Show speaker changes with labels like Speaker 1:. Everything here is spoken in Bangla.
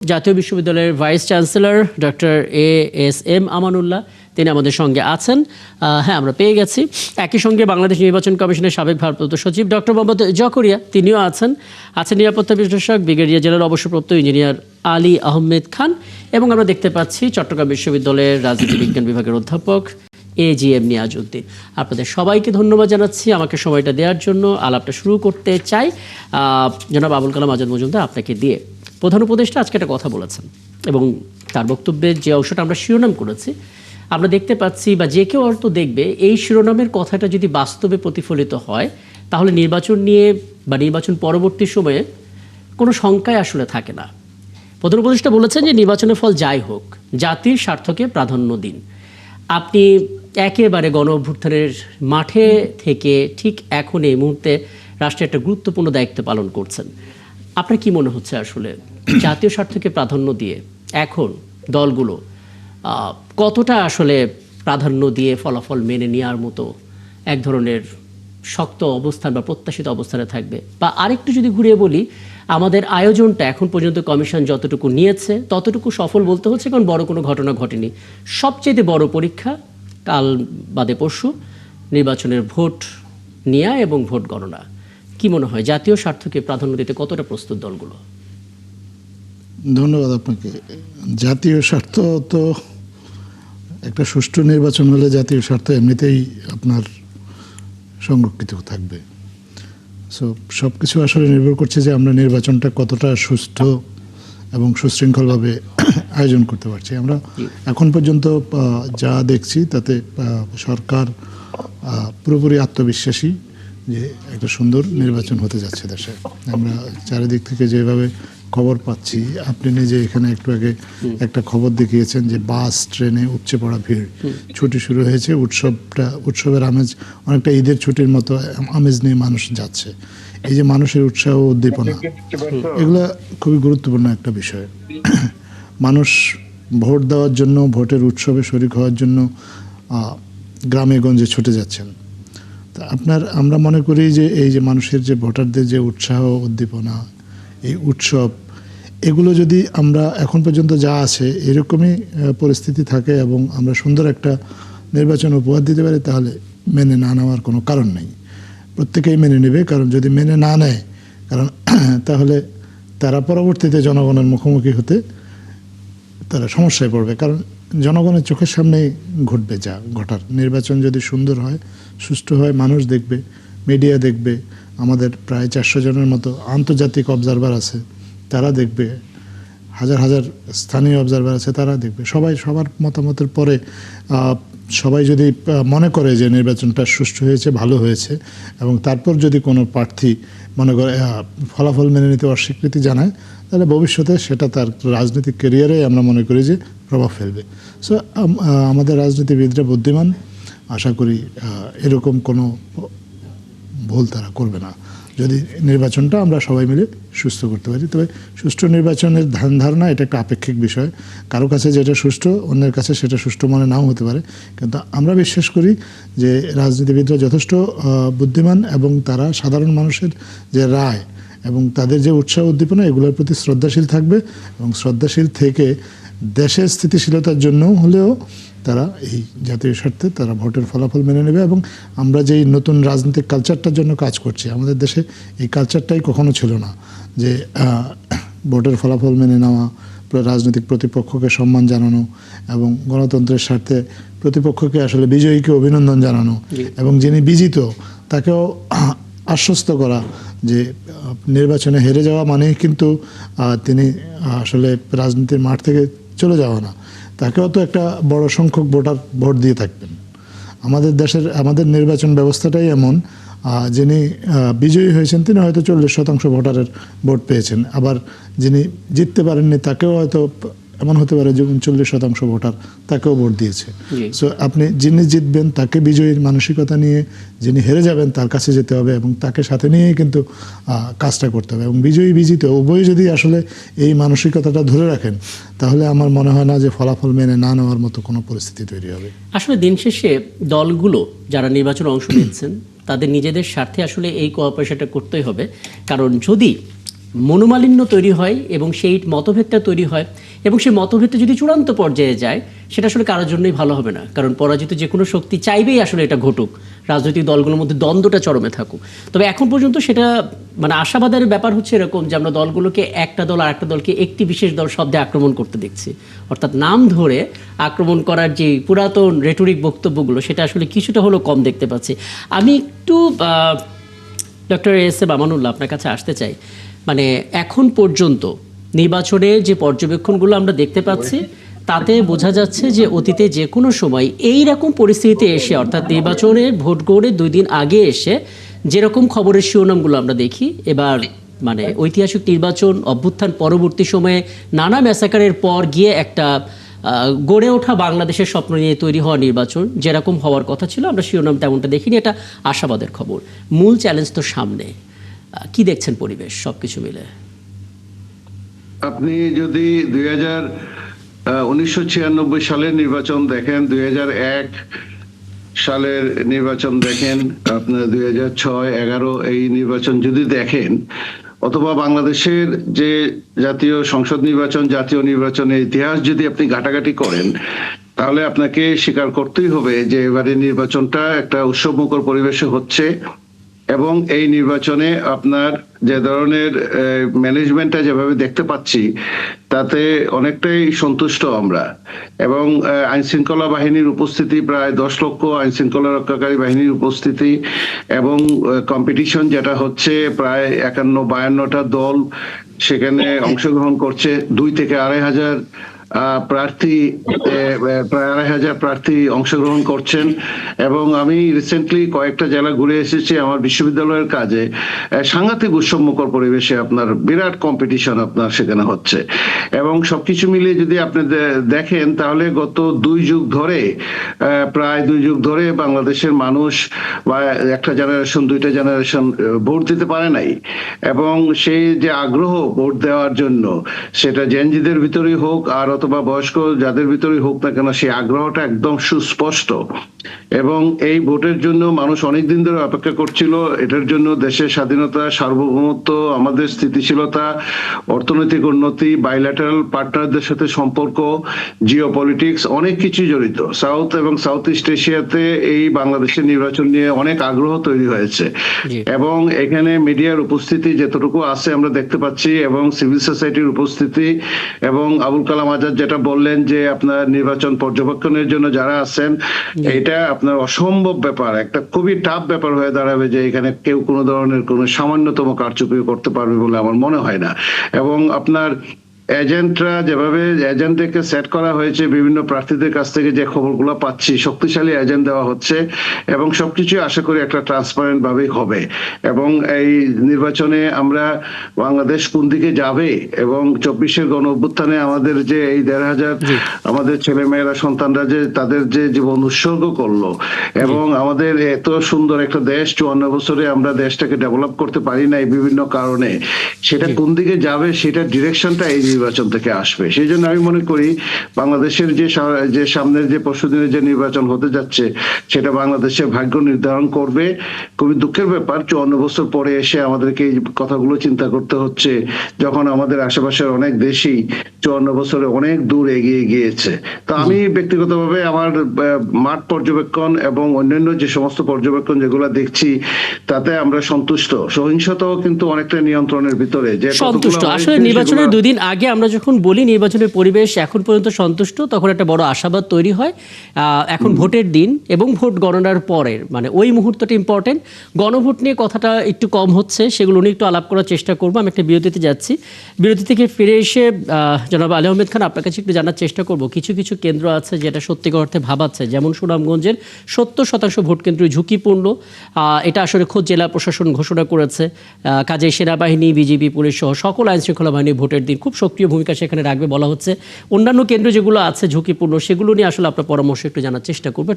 Speaker 1: জাতীয় বিশ্ববিদ্যালয়ের vice chancellor doctor ASM Amanullah তিনি আমাদের সঙ্গে আছেন। হ্যাঁ, আমরা পেয়ে গেছি। একই সঙ্গে বাংলাদেশ নির্বাচন কমিশনের সাবেক ভারপ্রাপ্ত সচিব ডক্টর মোহাম্মদ জকরিয়া তিনিও আছেন নিরাপত্তা বিশ্লেষক ব্রিগেডিয়ার জেনারেল অবসরপ্রাপ্ত ইঞ্জিনিয়ার আলী আহমেদ খান, এবং আমরা দেখতে পাচ্ছি চট্টগ্রাম বিশ্ববিদ্যালয়ের রাজনীতি বিজ্ঞান বিভাগের অধ্যাপক এজিএম নিয়াজউদ্দিন। আপনাদের সবাইকে ধন্যবাদ জানাচ্ছি আমাকে সময়টা দেওয়ার জন্য। আলাপটা শুরু করতে চাই জনাব আবুল কালাম আজাদ মজুমদার আপনাকে দিয়ে। প্রধান উপদেষ্টা আজকে একটা কথা বলেছেন এবং তার বক্তব্যের যে অংশটা আমরা শিরোনাম করেছি, আমরা দেখতে পাচ্ছি বা যে কেউ হয়তো দেখবে এই শিরোনামের কথাটা যদি বাস্তবে প্রতিফলিত হয় তাহলে নির্বাচন নিয়ে বা নির্বাচন পরবর্তী সময়ে কোনো শঙ্কায় আসলে থাকে না। প্রধান উপদেষ্টা বলেছেন যে নির্বাচনের ফল যাই হোক জাতির স্বার্থকে প্রাধান্য দিন। আপনি একেবারে গণ অভ্যুত্থানের মাঠে থেকে ঠিক এখন এই মুহূর্তে রাষ্ট্রের একটা গুরুত্বপূর্ণ দায়িত্ব পালন করছেন। আপনার কি মনে হচ্ছে আসলে জাতীয় স্বার্থকে প্রাধান্য দিয়ে এখন দলগুলো কতটা আসলে প্রাধান্য দিয়ে ফলাফল মেনে নেওয়ার মতো এক ধরনের শক্ত অবস্থান বা প্রত্যাশিত অবস্থানে থাকবে? বা আরেকটু যদি ঘুরিয়ে বলি, আমাদের আয়োজনটা এখন পর্যন্ত কমিশন যতটুকু নিয়েছে ততটুকু সফল বলতে হচ্ছে, কারণ বড় কোনো ঘটনা ঘটেনি। সবচেয়ে বড় পরীক্ষা কাল বাদে পরশু নির্বাচনের ভোট নেওয়া এবং ভোট গণনা। কি মনে হয় জাতীয় স্বার্থকে প্রাধান্য দিতে কতটা প্রস্তুত দলগুলো?
Speaker 2: ধন্যবাদ আপনাকে। জাতীয় স্বার্থ তো একটা সুষ্ঠু নির্বাচন হলে জাতীয় স্বার্থ এমনিতেই আপনার সংরক্ষিত থাকবে। সব কিছু আসলে নির্ভর করছে যে আমরা নির্বাচনটা কতটা সুষ্ঠু এবং সুশৃঙ্খলভাবে আয়োজন করতে পারছি। আমরা এখন পর্যন্ত যা দেখছি তাতে সরকার পুরোপুরি আত্মবিশ্বাসী যে একটা সুন্দর নির্বাচন হতে যাচ্ছে দেশে। আমরা চারিদিক থেকে যেভাবে খবর পাচ্ছি, আপনি নিজে এখানে একটু আগে একটা খবর দেখিয়েছেন যে বাস ট্রেনে উপচে পড়া ভিড়, ছুটি শুরু হয়েছে, উৎসবের আমেজ অনেকটা ঈদের ছুটির মতো আমেজ নিয়ে মানুষ যাচ্ছে। এই যে মানুষের উৎসাহ উদ্দীপনা, এগুলো খুবই গুরুত্বপূর্ণ একটা বিষয়। মানুষ ভোট দেওয়ার জন্য, ভোটের উৎসবে শরিক হওয়ার জন্য গ্রামে গঞ্জে ছুটে যাচ্ছেন। আমরা মনে করি যে এই যে মানুষের যে ভোটারদের যে উৎসাহ উদ্দীপনা, এই উৎসব, এগুলো যদি আমরা এখন পর্যন্ত যা আছে এরকমই পরিস্থিতি থাকে এবং আমরা সুন্দর একটা নির্বাচন উপহার দিতে পারি, তাহলে মেনে না নেওয়ার কোনো কারণ নেই। প্রত্যেকেই মেনে নেবে, কারণ যদি মেনে না নেয় তাহলে তারা পরবর্তীতে জনগণের মুখোমুখি হতে তারা সমস্যায় পড়বে। কারণ জনগণের চোখের সামনেই ঘটবে যা ঘটার। নির্বাচন যদি সুন্দর হয়, সুষ্ঠু হয়, মানুষ দেখবে, মিডিয়া দেখবে, আমাদের প্রায় 400 জনের মতো আন্তর্জাতিক অবজারভার আছে তারা দেখবে, হাজার হাজার স্থানীয় অবজারভার আছে তারা দেখবে। সবার মতামতের পরে সবাই যদি মনে করে যে নির্বাচনটা সুষ্ঠু হয়েছে, ভালো হয়েছে, এবং তারপর যদি কোনো প্রার্থী মনে করে ফলাফল মেনে নিতে অস্বীকৃতি জানায়, তাহলে ভবিষ্যতে সেটা তার রাজনৈতিক ক্যারিয়ারে আমরা মনে করি যে প্রভাব ফেলবে। আমাদের রাজনীতিবিদরা বুদ্ধিমান, আশা করি এরকম কোনো ভুল তারা করবে না যদি নির্বাচনটা আমরা সবাই মিলে সুস্থ করতে পারি। তবে সুষ্ঠু নির্বাচনের ধ্যান ধারণা এটা একটা আপেক্ষিক বিষয়। কারো কাছে যেটা সুষ্ঠু অন্যের কাছে সেটা সুষ্ঠু মনে নাও হতে পারে, কিন্তু আমরা বিশ্বাস করি যে রাজনীতিবিদরা যথেষ্ট বুদ্ধিমান এবং তারা সাধারণ মানুষের যে রায় এবং তাদের যে উৎসাহ উদ্দীপনা এগুলোর প্রতি শ্রদ্ধাশীল থাকবে, এবং শ্রদ্ধাশীল থেকে দেশের স্থিতিশীলতার জন্য হলেও তারা এই জাতীয় স্বার্থে তারা ভোটের ফলাফল মেনে নেবে। এবং আমরা যেই নতুন রাজনৈতিক কালচারটার জন্য কাজ করছি, আমাদের দেশে এই কালচারটাই কখনো ছিল না, যে ভোটের ফলাফল মেনে নেওয়া, রাজনৈতিক প্রতিপক্ষকে সম্মান জানানো এবং গণতন্ত্রের স্বার্থে প্রতিপক্ষকে আসলে বিজয়ীকে অভিনন্দন জানানো, এবং যিনি বিজিত তাকেও আশ্বস্ত করা যে নির্বাচনে হেরে যাওয়া মানেই কিন্তু তিনি আসলে রাজনীতির মাঠ থেকে চলে যাওয়া না, তাকেও তো একটা বড় সংখ্যক ভোটার ভোট দিয়ে থাকবেন। আমাদের নির্বাচন ব্যবস্থাটাই এমন, যিনি বিজয়ী হয়েছেন তিনি হয়তো 40% ভোটারের ভোট পেয়েছেন, আবার যিনি জিততে পারেননি তাকেও হয়তো এমন হতে পারে যে 39% ভোটার তাকেও ভোট দিয়েছে। আপনি যিনি জিতবেন তাকে বিজয়ীর মানসিকতা নিয়ে, যিনি হেরে যাবেন তার কাছে যেতে হবে এবং তাকে সাথে নিয়েই কিন্তু কাজটা করতে হবে। এবং বিজয়ী বিজিত উভয় যদি আসলে এই মানসিকতাটা ধরে রাখেন, তাহলে আমার মনে হয় না যে ফলাফল মেনে না নেওয়ার মতো কোনো পরিস্থিতি তৈরি হবে।
Speaker 1: আসলে দিন শেষে দলগুলো যারা নির্বাচনে অংশ নিচ্ছেন তাদের নিজেদের স্বার্থে আসলে এই কোঅপারেশনটা করতেই হবে। কারণ যদি মনোমালিন্য তৈরি হয় এবং সেই মতভেদটা তৈরি হয় এবং সেই মতভেদটা যদি চূড়ান্ত পর্যায়ে যায় সেটা আসলে কারোর জন্যই ভালো হবে না, কারণ পরাজিত যে কোনো শক্তি চাইবেই আসলে এটা ঘটুক, রাজনৈতিক দলগুলোর মধ্যে দ্বন্দ্বটা চরমে থাকুক। তবে এখন পর্যন্ত সেটা মানে আশাবাদের ব্যাপার হচ্ছে এরকম যে আমরা দলগুলোকে একটা দল আর একটা দলকে একটি বিশেষ দল শব্দে আক্রমণ করতে দেখছি, অর্থাৎ নাম ধরে আক্রমণ করার যে পুরাতন রেটরিক বক্তব্যগুলো সেটা আসলে কিছুটা হলেও কম দেখতে পাচ্ছি। আমি একটু ডক্টর এস.এম. আমানুল্লাহ আপনার কাছে আসতে চাই, মানে এখন পর্যন্ত নির্বাচনে যে পর্যবেক্ষণগুলো আমরা দেখতে পাচ্ছি তাতে বোঝা যাচ্ছে যে অতীতে যে কোনো সময় এই রকম পরিস্থিতিতে এসে, অর্থাৎ নির্বাচনের ভোট গড়ে 2 দিন আগে এসে যেরকম খবরের শিরোনামগুলো আমরা দেখি, এবার মানে ঐতিহাসিক নির্বাচন অভ্যুত্থান পরবর্তী সময়ে নানা ম্যাসাকারের পর গিয়ে একটা গড়ে ওঠা বাংলাদেশের স্বপ্ন নিয়ে তৈরি হওয়া নির্বাচন যেরকম হওয়ার কথা ছিল আমরা শিরোনাম তেমনটা দেখিনি, এটা আশাবাদের খবর। মূল চ্যালেঞ্জ তো সামনে, কি দেখছেন পরিবেশ সবকিছু মিলে?
Speaker 3: আপনি যদি 1996 সালের নির্বাচন দেখেন, 2001 সালের নির্বাচন দেখেন, আপনার 2006-11 এই নির্বাচন যদি দেখেন, অথবা বাংলাদেশের যে জাতীয় সংসদ নির্বাচন, জাতীয় নির্বাচনের ইতিহাস যদি আপনি ঘাটাঘাটি করেন, তাহলে আপনাকে স্বীকার করতেই হবে যে এবারে নির্বাচনটা একটা উৎসবমুখর পরিবেশে হচ্ছে এবং এই নির্বাচনে আপনার যে ধরনের ম্যানেজমেন্টটা যেভাবে দেখতে পাচ্ছি তাতে অনেকটাই সন্তুষ্ট আমরা। এবং আইন শৃঙ্খলা বাহিনীর উপস্থিতি, প্রায় 10 লক্ষ আইন শৃঙ্খলা রক্ষাকারী বাহিনীর উপস্থিতি এবং কম্পিটিশন যেটা হচ্ছে, প্রায় 51-52টা দল সেখানে অংশগ্রহণ করছে, 2 থেকে 2,500 প্রার্থী, প্রায় 2,500 প্রার্থী অংশগ্রহণ করছেন। এবং আমি রিসেন্টলি কয়েকটা জেলা ঘুরে এসেছি আমার বিশ্ববিদ্যালয়ের কাজে, সাংঘাতিক উৎসবমুখর পরিবেশে আপনার বিরাট কম্পিটিশন আপনার সেখানে হচ্ছে। এবং সবকিছু মিলিয়ে যদি আপনি দেখেন তাহলে গত 2 যুগ ধরে, প্রায় 2 যুগ ধরে বাংলাদেশের মানুষ বা একটা জেনারেশন 2টা জেনারেশন ভোট দিতে পারে নাই, এবং সেই যে আগ্রহ ভোট দেওয়ার জন্য, সেটা জেনজিদের ভিতরেই হোক আর অথবা বয়স্ক যাদের ভিতরেই হোক না কেন, সেই আগ্রহটা একদম সুস্পষ্ট। এবং এই ভোটের জন্য মানুষ অনেকদিন ধরে অপেক্ষা করছিল। এটার জন্য দেশের স্বাধীনতা, সার্বভৌমত্ব, আমাদের স্থিতিশীলতা, অর্থনৈতিক উন্নতি, বাইল্যাটারাল পার্টনারদের সাথে সম্পর্ক, জিওপলিটিক্স, অনেক কিছু জড়িত। সাউথ এবং সাউথ ইস্ট এশিয়াতে এই বাংলাদেশের নির্বাচন নিয়ে অনেক আগ্রহ তৈরি হয়েছে। এবং এখানে মিডিয়ার উপস্থিতি যেতটুকু আছে আমরা দেখতে পাচ্ছি, এবং সিভিল সোসাইটির উপস্থিতি, এবং আবুল কালাম আজাদ যেটা বললেন যে আপনার নির্বাচন পর্যবেক্ষণের জন্য যারা আছেন, এটা আপনার অসম্ভব ব্যাপার, একটা খুবই টাফ ব্যাপার হয়ে দাঁড়াবে যে এখানে কেউ কোনো ধরনের কোনো সামান্যতম কারচুপি করতে পারবে বলে আমার মনে হয় না। এবং আপনার এজেন্টরা যেভাবে এজেন্টদেরকে সেট করা হয়েছে, বিভিন্ন প্রার্থীদের কাছ থেকে যে খবরগুলো পাচ্ছি, শক্তিশালী এজেন্ট দেওয়া হচ্ছে এবং সবকিছু আশা করি একটা ট্রান্সপারেন্ট ভাবেই হবে। এবং এই নির্বাচনে আমরা বাংলাদেশ কোন দিকে যাবে, এবং 24-এর গণ অভ্যুত্থানে আমাদের যে এই 1,500 আমাদের ছেলেমেয়েরা, সন্তানরা যে তাদের যে জীবন উৎসর্গ করলো, এবং আমাদের এত সুন্দর একটা দেশ, 54 বছরে আমরা দেশটাকে ডেভেলপ করতে পারি নাই বিভিন্ন কারণে, সেটা কোন দিকে যাবে সেটা ডিরেকশনটা এই নির্বাচন থেকে আসবে। সেই জন্য আমি মনে করি বাংলাদেশের যে সামনের যে পরশুদিনের যে নির্বাচন হতে যাচ্ছে, সেটা বাংলাদেশের ভাগ্য নির্ধারণ করবে। খুবই দুঃখের ব্যাপার, 54 বছর পরে এসে আমাদেরকে এই কথাগুলো চিন্তা করতে হচ্ছে, যখন আমাদের আশেপাশের অনেক দেশই 54 বছরে অনেক দূর এগিয়ে গিয়েছে। তো আমি ব্যক্তিগতভাবে আমার মাঠ পর্যবেক্ষণ এবং অন্যান্য যে সমস্ত পর্যবেক্ষণ যেগুলো দেখছি, তাতে আমরা সন্তুষ্ট। সহিংসতাও কিন্তু অনেকটা নিয়ন্ত্রণের ভিতরে, যে
Speaker 1: সন্তুষ্ট। আসলে নির্বাচনের 2 দিন আগে আমরা যখন বলি নির্বাচনের পরিবেশ এখন পর্যন্ত সন্তুষ্ট, তখন একটা বড় আশাবাদ তৈরি হয়। এখন ভোটের দিন এবং ভোট গণনার পরের মানে ওই মুহূর্তটা ইম্পর্টেন্ট। গণভোট নিয়ে কথাটা একটু কম হচ্ছে, সেগুলো নিয়ে একটু আলাপ করার চেষ্টা করবো। আমি একটা বিরতিতে যাচ্ছি, বিরতি থেকে ফিরে এসে জনাব আলী আহমেদ খান আপনার কাছে একটু জানার চেষ্টা করব, কিছু কিছু কেন্দ্র আছে যেটা সত্যিকার অর্থে ভাবাচ্ছে, যেমন সুনামগঞ্জের 70% ভোট কেন্দ্র ঝুঁকিপূর্ণ। এটা আসলে খোদ জেলা প্রশাসন ঘোষণা করেছে। কাজেই সেনাবাহিনী, বিজিবি, পুলিশ সহ সকল আইন শৃঙ্খলা বাহিনী ভোটের দিন খুব সক্রিয় ভূমিকা সেখানে রাখবে বলা হচ্ছে। অন্যান্য কেন্দ্র যেগুলো আছে ঝুঁকিপূর্ণ, সেগুলো নিয়ে আসলে আপনার পরামর্শ একটু জানার চেষ্টা করবো।